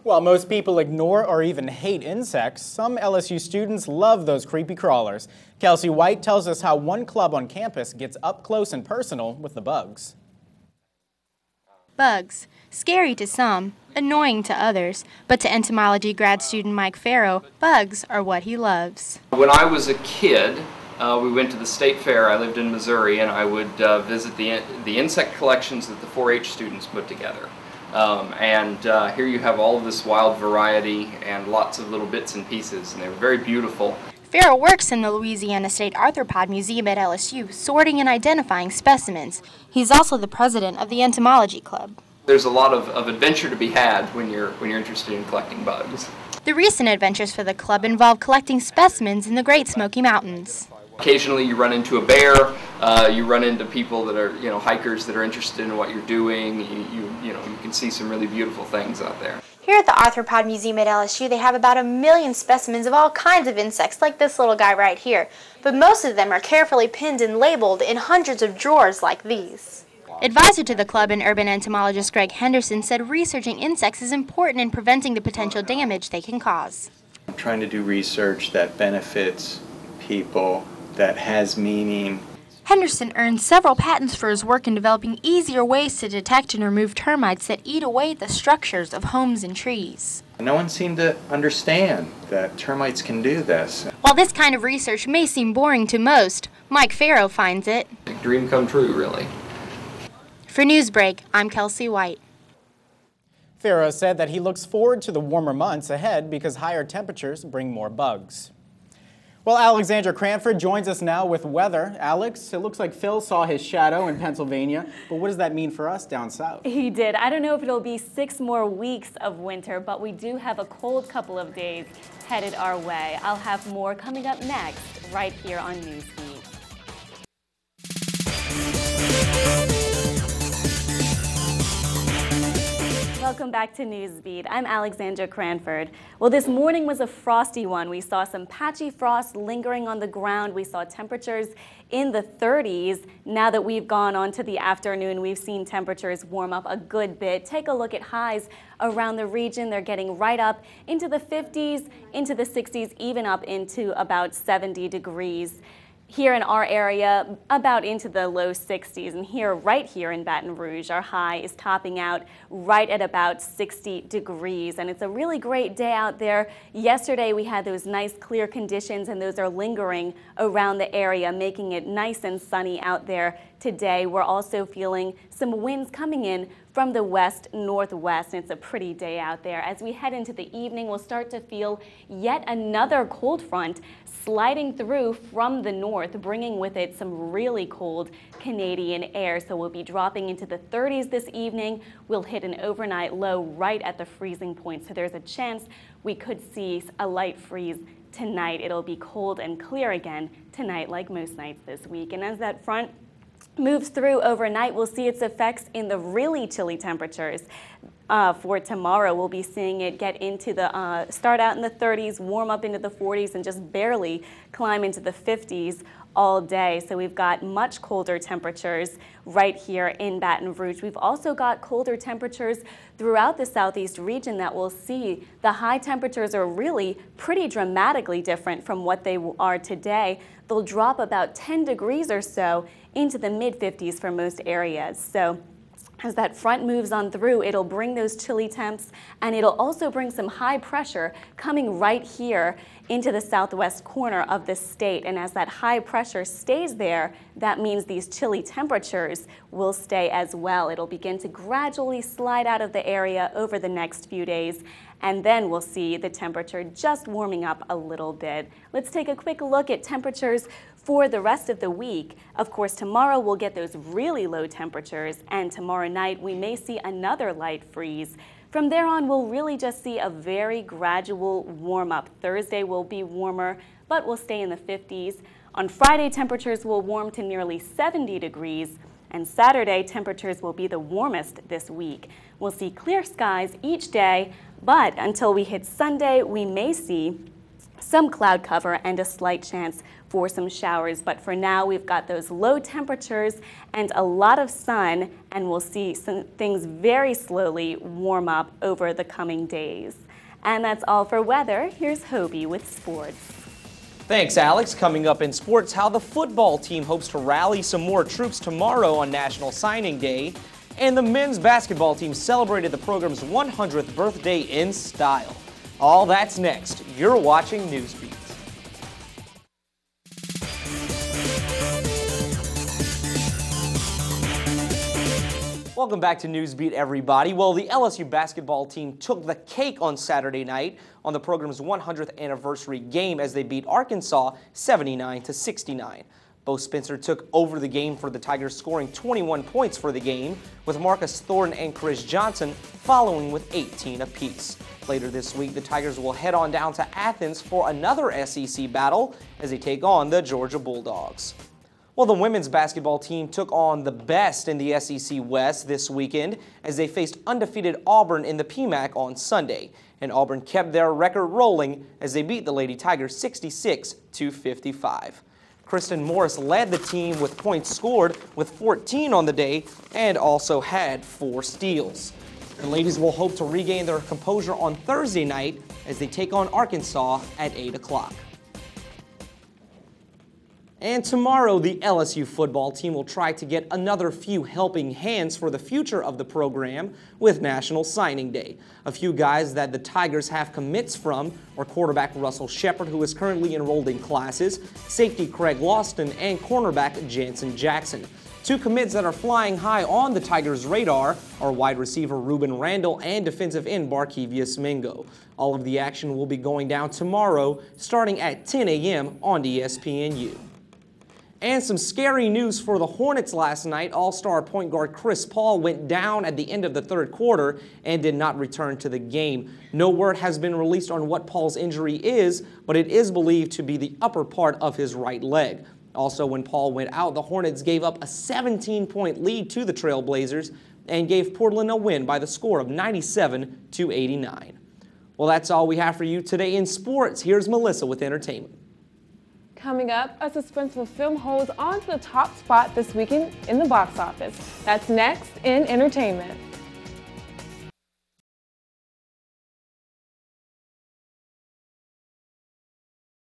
While most people ignore or even hate insects, some LSU students love those creepy crawlers. Kelsey White tells us how one club on campus gets up close and personal with the bugs. Bugs. Scary to some, annoying to others, but to entomology grad student Mike Farrow, bugs are what he loves. When I was a kid, we went to the state fair. I lived in Missouri, and I would visit the insect collections that the 4-H students put together. Here you have all of this wild variety and lots of little bits and pieces, and they were very beautiful. Farrow works in the Louisiana State Arthropod Museum at LSU, sorting and identifying specimens. He's also the president of the Entomology Club. There's a lot of adventure to be had when you're interested in collecting bugs. The recent adventures for the club involve collecting specimens in the Great Smoky Mountains. Occasionally you run into a bear, you run into people that are, hikers that are interested in what you're doing. You can see some really beautiful things out there. Here at the Arthropod Museum at LSU, they have about 1 million specimens of all kinds of insects, like this little guy right here. But most of them are carefully pinned and labeled in hundreds of drawers like these. Advisor to the club and urban entomologist Greg Henderson said researching insects is important in preventing the potential damage they can cause. I'm trying to do research that benefits people, that has meaning. Henderson earned several patents for his work in developing easier ways to detect and remove termites that eat away at the structures of homes and trees. No one seemed to understand that termites can do this. While this kind of research may seem boring to most, Mike Farrow finds it A dream come true, really. For Newsbreak, I'm Kelsey White. Farrow said that he looks forward to the warmer months ahead because higher temperatures bring more bugs. Well, Alexandra Cranford joins us now with weather. Alex, it looks like Phil saw his shadow in Pennsylvania, but what does that mean for us down south? He did. I don't know if it'll be 6 more weeks of winter, but we do have a cold couple of days headed our way. I'll have more coming up next, right here on Newsbeat. Welcome back to Newsbeat. I'm Alexandra Cranford. Well, this morning was a frosty one. We saw some patchy frost lingering on the ground. We saw temperatures in the 30s. Now that we've gone on to the afternoon, we've seen temperatures warm up a good bit. Take a look at highs around the region. They're getting right up into the 50s, into the 60s, even up into about 70 degrees. Here in our area, about into the low 60s, and here, right here in Baton Rouge, our high is topping out right at about 60 degrees, and it's a really great day out there. Yesterday, we had those nice clear conditions, and those are lingering around the area, making it nice and sunny out there today. We're also feeling some winds coming in from the west-northwest, and it's a pretty day out there. As we head into the evening, we'll start to feel yet another cold front sliding through from the north, bringing with it some really cold Canadian air. So we'll be dropping into the 30s this evening. We'll hit an overnight low right at the freezing point. So there's a chance we could see a light freeze tonight. It'll be cold and clear again tonight, like most nights this week. And as that front moves through overnight, we'll see its effects in the really chilly temperatures. For tomorrow, we'll be seeing it get into the, start out in the 30s, warm up into the 40s, and just barely climb into the 50s all day. So we've got much colder temperatures right here in Baton Rouge. We've also got colder temperatures throughout the southeast region that we'll see. The high temperatures are really pretty dramatically different from what they are today. They'll drop about 10 degrees or so into the mid-50s for most areas. So as that front moves on through, it'll bring those chilly temps, and it'll also bring some high pressure coming right here into the southwest corner of the state. And as that high pressure stays there, that means these chilly temperatures will stay as well. It'll begin to gradually slide out of the area over the next few days, and then we'll see the temperature just warming up a little bit. Let's take a quick look at temperatures for the rest of the week. Of course, tomorrow we'll get those really low temperatures, and tomorrow night we may see another light freeze. From there on, we'll really just see a very gradual warm-up. Thursday will be warmer, but we'll stay in the 50s. On Friday, temperatures will warm to nearly 70 degrees, and Saturday, temperatures will be the warmest this week. We'll see clear skies each day, but until we hit Sunday, we may see some cloud cover and a slight chance for some showers. But for now, we've got those low temperatures and a lot of sun, and we'll see some things very slowly warm up over the coming days. And that's all for weather. Here's Hobie with sports. Thanks, Alex. Coming up in sports, how the football team hopes to rally some more troops tomorrow on National Signing Day. And the men's basketball team celebrated the program's 100th birthday in style. All that's next. You're watching Newsbeat. Welcome back to Newsbeat, everybody. Well, the LSU basketball team took the cake on Saturday night on the program's 100th anniversary game as they beat Arkansas 79-69. Bo Spencer took over the game for the Tigers, scoring 21 points for the game, with Marcus Thornton and Chris Johnson following with 18 apiece. Later this week, the Tigers will head on down to Athens for another SEC battle as they take on the Georgia Bulldogs. Well, the women's basketball team took on the best in the SEC West this weekend as they faced undefeated Auburn in the PMAC on Sunday. And Auburn kept their record rolling as they beat the Lady Tigers 66-55. Kristen Morris led the team with points scored with 14 on the day and also had 4 steals. The ladies will hope to regain their composure on Thursday night as they take on Arkansas at 8 o'clock. And tomorrow, the LSU football team will try to get another few helping hands for the future of the program with National Signing Day. A few guys that the Tigers have commits from are quarterback Russell Shepard, who is currently enrolled in classes, safety Craig Lawston, and cornerback Jansen Jackson. 2 commits that are flying high on the Tigers' radar are wide receiver Ruben Randall and defensive end Barkevius Mingo. All of the action will be going down tomorrow, starting at 10 a.m. on ESPNU. And some scary news for the Hornets last night. All-star point guard Chris Paul went down at the end of the third quarter and did not return to the game. No word has been released on what Paul's injury is, but it is believed to be the upper part of his right leg. Also, when Paul went out, the Hornets gave up a 17-point lead to the Trailblazers and gave Portland a win by the score of 97-89. Well, that's all we have for you today in sports. Here's Melissa with entertainment. Coming up, a suspenseful film holds on to the top spot this weekend in the box office. That's next in entertainment.